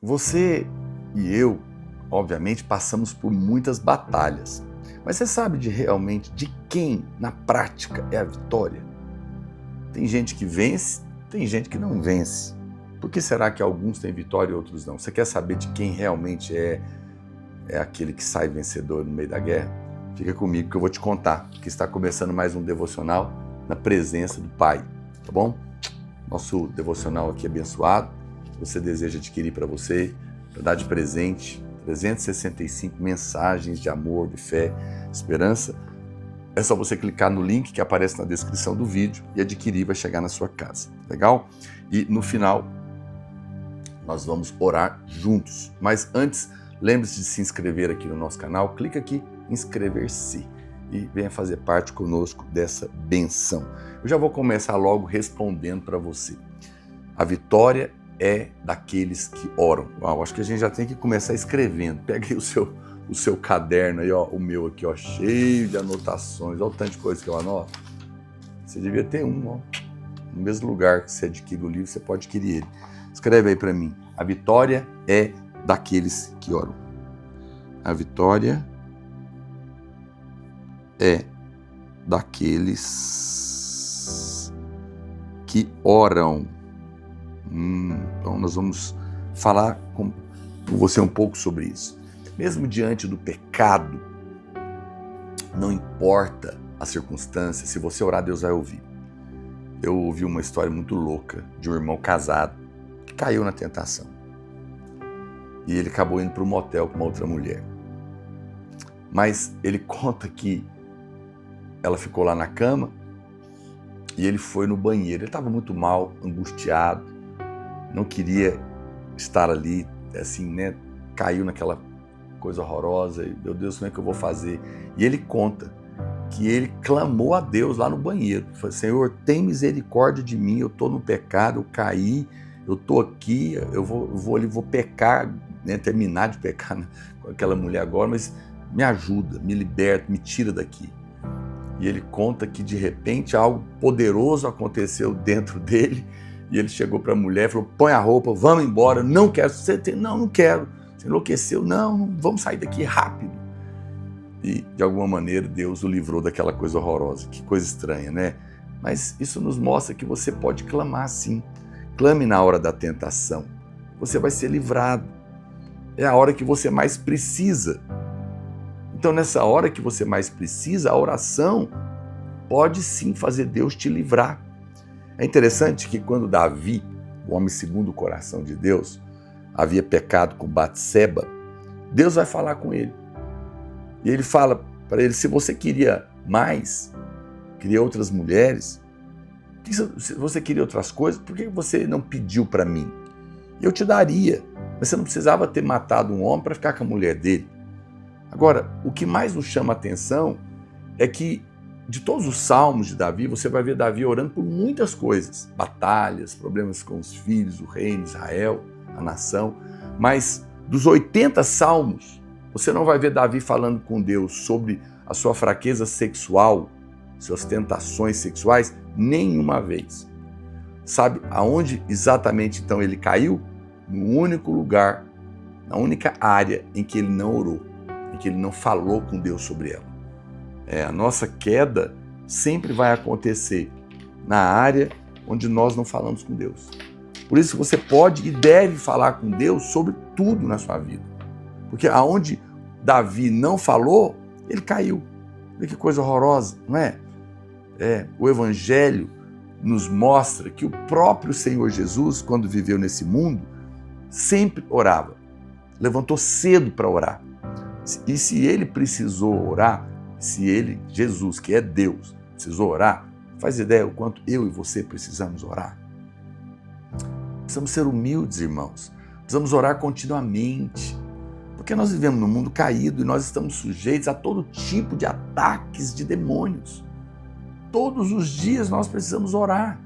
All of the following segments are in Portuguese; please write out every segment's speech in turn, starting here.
Você e eu, obviamente, passamos por muitas batalhas. Mas você sabe realmente de quem, na prática, é a vitória? Tem gente que vence, tem gente que não vence. Por que será que alguns têm vitória e outros não? Você quer saber de quem realmente é aquele que sai vencedor no meio da guerra? Fica comigo que eu vou te contar, que está começando mais um devocional na presença do Pai, tá bom? Nosso devocional aqui é abençoado. Se você deseja adquirir para você, para dar de presente, 365 mensagens de amor, de fé, esperança, é só você clicar no link que aparece na descrição do vídeo e adquirir, vai chegar na sua casa, legal? E no final, nós vamos orar juntos. Mas antes, lembre-se de se inscrever aqui no nosso canal, clica aqui, inscrever-se e venha fazer parte conosco dessa benção. Eu já vou começar logo respondendo para você. A vitória é daqueles que oram. Uau, acho que a gente já tem que começar escrevendo. Pega aí o seu caderno aí, ó, o meu aqui, ó, cheio de anotações. Olha o tanto de coisa que eu anoto. Você devia ter um, ó. No mesmo lugar que você adquire o livro, você pode adquirir ele. Escreve aí para mim. A vitória é daqueles que oram. A vitória é daqueles que oram. Então nós vamos falar com você um pouco sobre isso. Mesmo diante do pecado, não importa a circunstância, se você orar, Deus vai ouvir. Eu ouvi uma história muito louca de um irmão casado que caiu na tentação. E ele acabou indo para um motel com uma outra mulher. Mas ele conta que ela ficou lá na cama e ele foi no banheiro. Ele estava muito mal, angustiado, não queria estar ali, assim, né? Caiu naquela coisa horrorosa. E, meu Deus, como é que eu vou fazer? E ele conta que ele clamou a Deus lá no banheiro. Falou: Senhor, tem misericórdia de mim, eu estou no pecado, eu caí, eu estou aqui, eu vou pecar, né? Terminar de pecar com aquela mulher agora, mas me ajuda, me liberta, me tira daqui. E ele conta que de repente algo poderoso aconteceu dentro dele e ele chegou para a mulher e falou: põe a roupa, vamos embora, não quero, não quero, você enlouqueceu, não, vamos sair daqui rápido. E de alguma maneira Deus o livrou daquela coisa horrorosa. Que coisa estranha, né? Mas isso nos mostra que você pode clamar sim. Clame na hora da tentação, você vai ser livrado. É a hora que você mais precisa. Então, nessa hora que você mais precisa, a oração pode sim fazer Deus te livrar. É interessante que quando Davi, o homem segundo o coração de Deus, havia pecado com Batseba, Deus vai falar com ele. E ele fala para ele: se você queria mais, queria outras mulheres, se você queria outras coisas, por que você não pediu para mim? Eu te daria, mas você não precisava ter matado um homem para ficar com a mulher dele. Agora, o que mais nos chama a atenção é que de todos os salmos de Davi, você vai ver Davi orando por muitas coisas, batalhas, problemas com os filhos, o reino, Israel, a nação, mas dos 80 salmos, você não vai ver Davi falando com Deus sobre a sua fraqueza sexual, suas tentações sexuais, nenhuma vez. Sabe aonde exatamente então ele caiu? No único lugar, na única área em que ele não orou, em que ele não falou com Deus sobre ela. A nossa queda sempre vai acontecer na área onde nós não falamos com Deus. Por isso você pode e deve falar com Deus sobre tudo na sua vida. Porque aonde Davi não falou, ele caiu. Olha que coisa horrorosa, não é? O Evangelho nos mostra que o próprio Senhor Jesus, quando viveu nesse mundo, sempre orava. Levantou cedo para orar. E se ele precisou orar, se ele, Jesus, que é Deus, precisou orar, faz ideia o quanto eu e você precisamos orar? Precisamos ser humildes, irmãos. Precisamos orar continuamente. Porque nós vivemos num mundo caído e nós estamos sujeitos a todo tipo de ataques de demônios. Todos os dias nós precisamos orar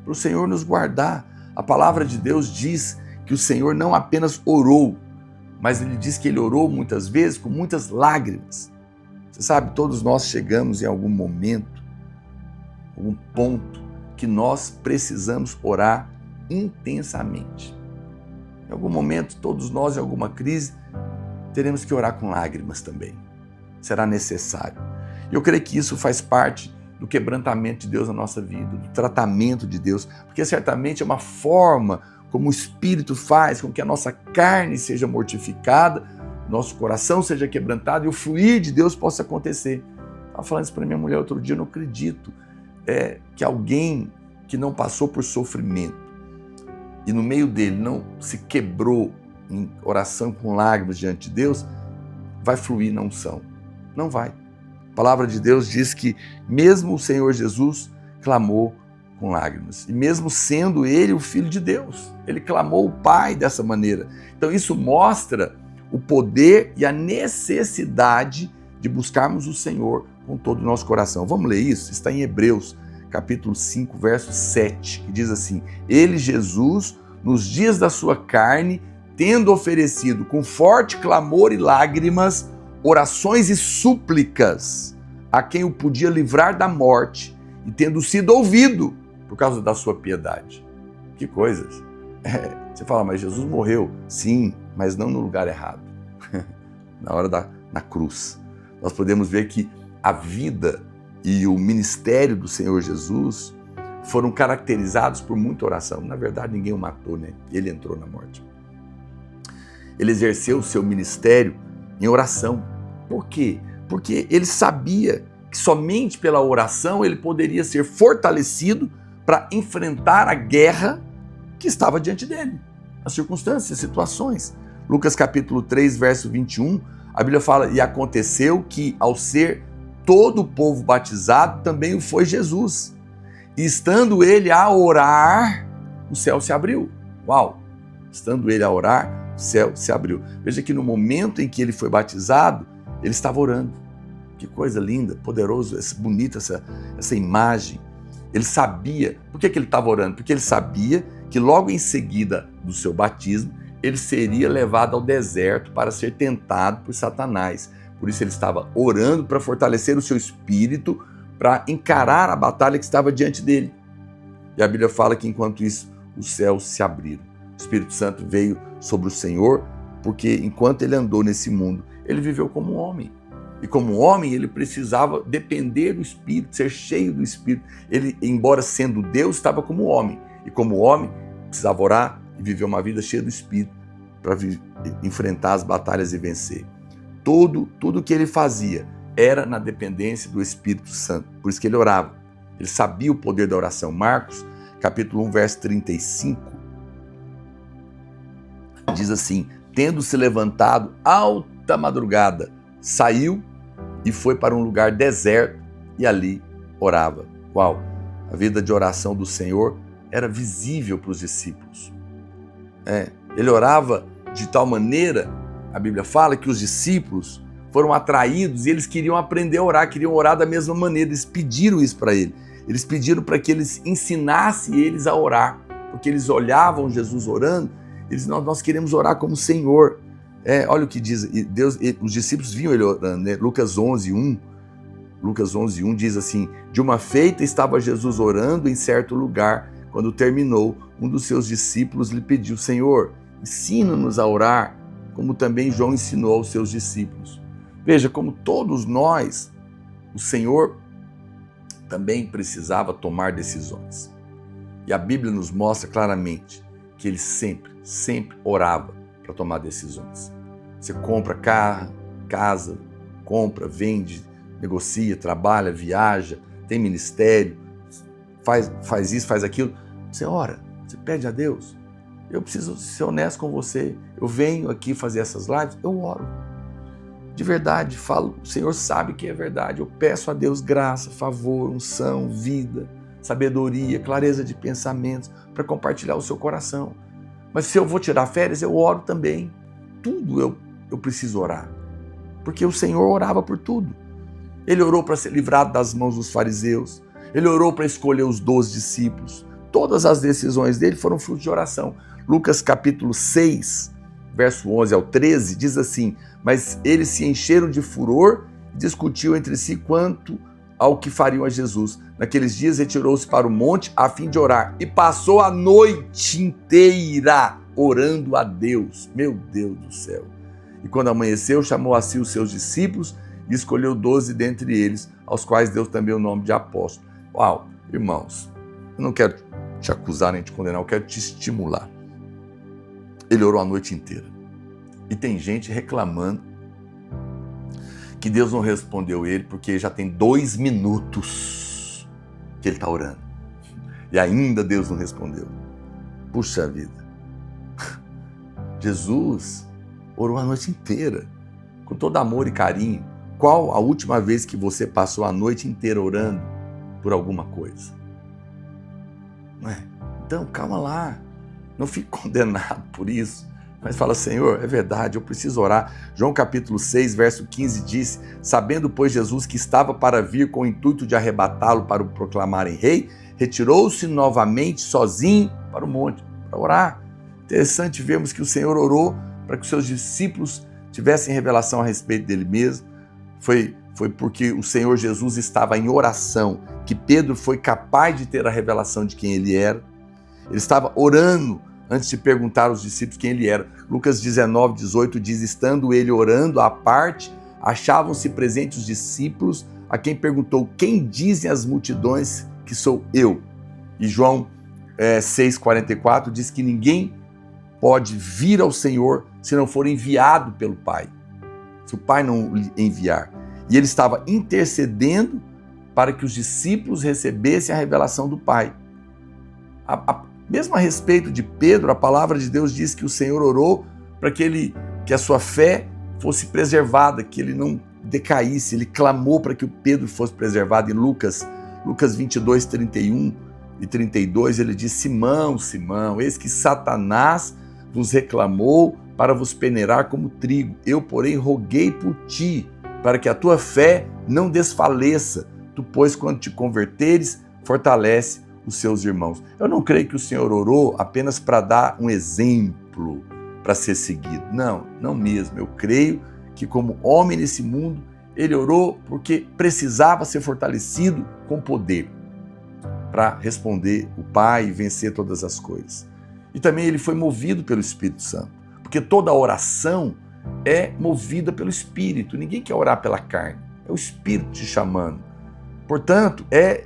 para o Senhor nos guardar. A palavra de Deus diz que o Senhor não apenas orou, mas ele diz que ele orou muitas vezes com muitas lágrimas. Você sabe, todos nós chegamos em algum momento, algum ponto, que nós precisamos orar intensamente. Em algum momento, todos nós, em alguma crise, teremos que orar com lágrimas também. Será necessário. E eu creio que isso faz parte do quebrantamento de Deus na nossa vida, do tratamento de Deus, porque certamente é uma forma como o Espírito faz com que a nossa carne seja mortificada, nosso coração seja quebrantado e o fluir de Deus possa acontecer. Estava falando isso para minha mulher outro dia, eu não acredito que alguém que não passou por sofrimento e no meio dele não se quebrou em oração com lágrimas diante de Deus, vai fluir na unção. Não vai. A palavra de Deus diz que mesmo o Senhor Jesus clamou com lágrimas. E mesmo sendo ele o Filho de Deus, ele clamou o Pai dessa maneira. Então isso mostra o poder e a necessidade de buscarmos o Senhor com todo o nosso coração. Vamos ler isso? Está em Hebreus, capítulo 5, verso 7, que diz assim: Ele, Jesus, nos dias da sua carne, tendo oferecido com forte clamor e lágrimas, orações e súplicas a quem o podia livrar da morte, e tendo sido ouvido por causa da sua piedade. Que coisas! Você fala, mas Jesus morreu. Sim, mas não no lugar errado. Na hora na cruz. Nós podemos ver que a vida e o ministério do Senhor Jesus foram caracterizados por muita oração. Na verdade, ninguém o matou, né? Ele entrou na morte. Ele exerceu o seu ministério em oração. Por quê? Porque ele sabia que somente pela oração ele poderia ser fortalecido para enfrentar a guerra que estava diante dele, as circunstâncias, as situações. Lucas capítulo 3, verso 21, a Bíblia fala: e aconteceu que, ao ser todo o povo batizado, também o foi Jesus. E estando ele a orar, o céu se abriu. Uau! Estando ele a orar, o céu se abriu. Veja que no momento em que ele foi batizado, ele estava orando. Que coisa linda, poderoso, bonita essa imagem. Ele sabia. Por que ele estava orando? Porque ele sabia que logo em seguida do seu batismo, ele seria levado ao deserto para ser tentado por Satanás. Por isso ele estava orando para fortalecer o seu espírito, para encarar a batalha que estava diante dele. E a Bíblia fala que enquanto isso, os céus se abriram. O Espírito Santo veio sobre o Senhor, porque enquanto ele andou nesse mundo, ele viveu como um homem. E como homem, ele precisava depender do Espírito, ser cheio do Espírito. Ele, embora sendo Deus, estava como homem. E como homem, precisava orar e viver uma vida cheia do Espírito para enfrentar as batalhas e vencer. Tudo que ele fazia era na dependência do Espírito Santo. Por isso que ele orava. Ele sabia o poder da oração. Marcos, capítulo 1, verso 35, diz assim: tendo se levantado alta madrugada, saiu e foi para um lugar deserto e ali orava. Uau! A vida de oração do Senhor era visível para os discípulos. Ele orava de tal maneira, a Bíblia fala, que os discípulos foram atraídos e eles queriam aprender a orar, queriam orar da mesma maneira. Eles pediram isso para ele. Eles pediram para que eles ensinassem eles a orar, porque eles olhavam Jesus orando, eles nós queremos orar como o Senhor. Olha o que diz Deus, os discípulos viam ele orando, né? Lucas 11:1 diz assim: de uma feita estava Jesus orando em certo lugar. Quando terminou, um dos seus discípulos lhe pediu: Senhor, ensina-nos a orar, como também João ensinou aos seus discípulos. Veja, como todos nós, o Senhor também precisava tomar decisões. E a Bíblia nos mostra claramente que ele sempre orava para tomar decisões. Você compra carro, casa, compra, vende, negocia, trabalha, viaja, tem ministério, faz isso, faz aquilo. Você ora, você pede a Deus. Eu preciso ser honesto com você. Eu venho aqui fazer essas lives, eu oro. De verdade, falo, o Senhor sabe que é verdade. Eu peço a Deus graça, favor, unção, vida, sabedoria, clareza de pensamentos para compartilhar o seu coração. Mas se eu vou tirar férias, eu oro também. Tudo eu preciso orar. Porque o Senhor orava por tudo. Ele orou para ser livrado das mãos dos fariseus. Ele orou para escolher os 12 discípulos. Todas as decisões dele foram fruto de oração. Lucas capítulo 6, verso 11 ao 13, diz assim: mas eles se encheram de furor e discutiam entre si quanto ao que fariam a Jesus. Naqueles dias retirou-se para o monte a fim de orar e passou a noite inteira orando a Deus. Meu Deus do céu. E quando amanheceu, chamou a si os seus discípulos e escolheu 12 dentre eles, aos quais deu também o nome de apóstolo. Uau, irmãos, eu não quero te acusar nem te condenar, eu quero te estimular. Ele orou a noite inteira. E tem gente reclamando que Deus não respondeu ele porque já tem 2 minutos que ele está orando. E ainda Deus não respondeu. Puxa vida. Jesus orou a noite inteira, com todo amor e carinho. Qual a última vez que você passou a noite inteira orando por alguma coisa? Não é? Então, calma lá. Não fique condenado por isso. Mas fala, Senhor, é verdade, eu preciso orar. João capítulo 6, verso 15 diz: sabendo, pois, Jesus que estava para vir com o intuito de arrebatá-lo para o proclamarem rei, retirou-se novamente sozinho para o monte, para orar. Interessante vermos que o Senhor orou para que os seus discípulos tivessem revelação a respeito dele mesmo. Foi porque o Senhor Jesus estava em oração que Pedro foi capaz de ter a revelação de quem ele era. Ele estava orando antes de perguntar aos discípulos quem ele era. Lucas 19, 18 diz: estando ele orando à parte, achavam-se presentes os discípulos, a quem perguntou: quem dizem as multidões que sou eu? E João 6,44 diz que ninguém pode vir ao Senhor se não for enviado pelo Pai, se o Pai não lhe enviar. E ele estava intercedendo para que os discípulos recebessem a revelação do Pai. Mesmo a respeito de Pedro, a palavra de Deus diz que o Senhor orou para que a sua fé fosse preservada, que ele não decaísse. Ele clamou para que o Pedro fosse preservado. Em Lucas 22, 31 e 32, ele diz: Simão, Simão, eis que Satanás vos reclamou para vos peneirar como trigo. Eu, porém, roguei por ti, para que a tua fé não desfaleça. Tu, pois, quando te converteres, fortalece os seus irmãos. Eu não creio que o Senhor orou apenas para dar um exemplo para ser seguido. Não, não mesmo. Eu creio que como homem nesse mundo, ele orou porque precisava ser fortalecido com poder para responder o Pai e vencer todas as coisas. E também ele foi movido pelo Espírito Santo, porque toda oração é movida pelo Espírito. Ninguém quer orar pela carne, é o Espírito te chamando. Portanto, é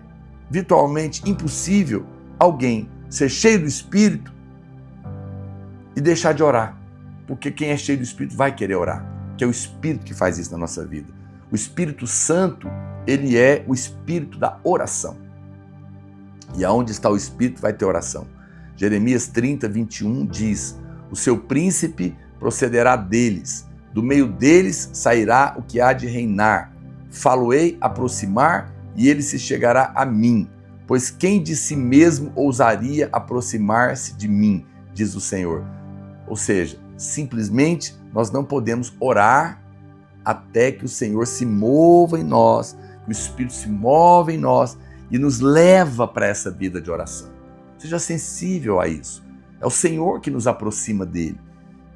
virtualmente impossível alguém ser cheio do Espírito e deixar de orar, porque quem é cheio do Espírito vai querer orar, que é o Espírito que faz isso na nossa vida. O Espírito Santo, ele é o Espírito da oração. E aonde está o Espírito vai ter oração. Jeremias 30, 21 diz: o seu príncipe procederá deles, do meio deles sairá o que há de reinar. Falo-ei aproximar e ele se chegará a mim, pois quem de si mesmo ousaria aproximar-se de mim, diz o Senhor. Ou seja, simplesmente nós não podemos orar até que o Senhor se mova em nós, que o Espírito se move em nós e nos leva para essa vida de oração. Seja sensível a isso. É o Senhor que nos aproxima dele.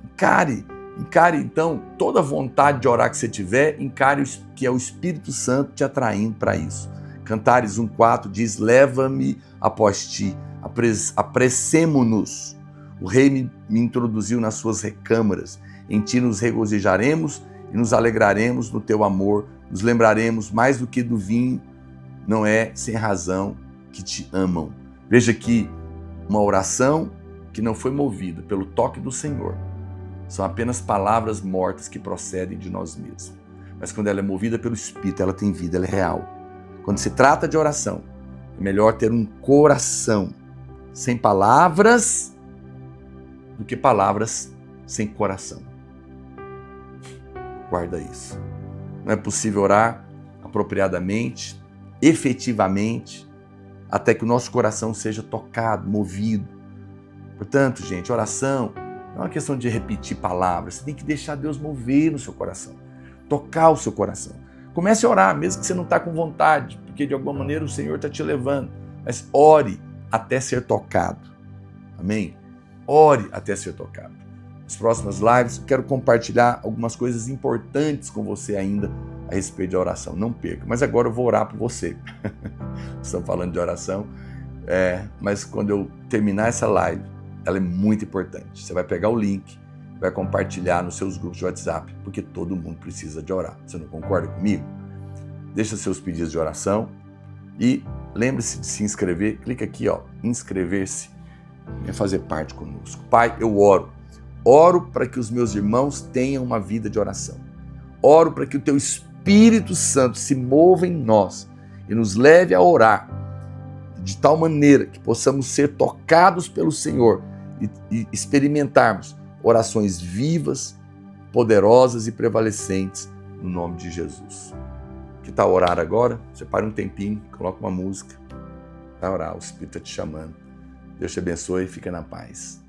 Encare então toda vontade de orar que você tiver, encare que é o Espírito Santo te atraindo para isso. Cantares 1,4 diz: leva-me após ti, apressemo-nos. O rei me introduziu nas suas recâmaras, em ti nos regozijaremos e nos alegraremos no teu amor, nos lembraremos mais do que do vinho, não é sem razão que te amam. Veja que uma oração que não foi movida pelo toque do Senhor são apenas palavras mortas que procedem de nós mesmos. Mas quando ela é movida pelo Espírito, ela tem vida, ela é real. Quando se trata de oração, é melhor ter um coração sem palavras do que palavras sem coração. Guarda isso. Não é possível orar apropriadamente, efetivamente, até que o nosso coração seja tocado, movido. Portanto, gente, oração não é uma questão de repetir palavras. Você tem que deixar Deus mover no seu coração, tocar o seu coração. Comece a orar, mesmo que você não está com vontade, porque de alguma maneira o Senhor está te levando. Mas ore até ser tocado. Amém? Ore até ser tocado. Nas próximas lives, eu quero compartilhar algumas coisas importantes com você ainda a respeito de oração. Não perca. Mas agora eu vou orar por você. Estamos falando de oração. Mas quando eu terminar essa live, ela é muito importante. Você vai pegar o link, vai compartilhar nos seus grupos de WhatsApp, porque todo mundo precisa de orar. Você não concorda comigo? Deixa seus pedidos de oração e lembre-se de se inscrever. Clica aqui, ó, inscrever-se, e fazer parte conosco. Pai, eu oro. Oro para que os meus irmãos tenham uma vida de oração. Oro para que o teu Espírito Santo se mova em nós e nos leve a orar de tal maneira que possamos ser tocados pelo Senhor e experimentarmos orações vivas, poderosas e prevalecentes no nome de Jesus. Que tal orar agora? Separe um tempinho, coloca uma música, vai orar, o Espírito está te chamando. Deus te abençoe e fica na paz.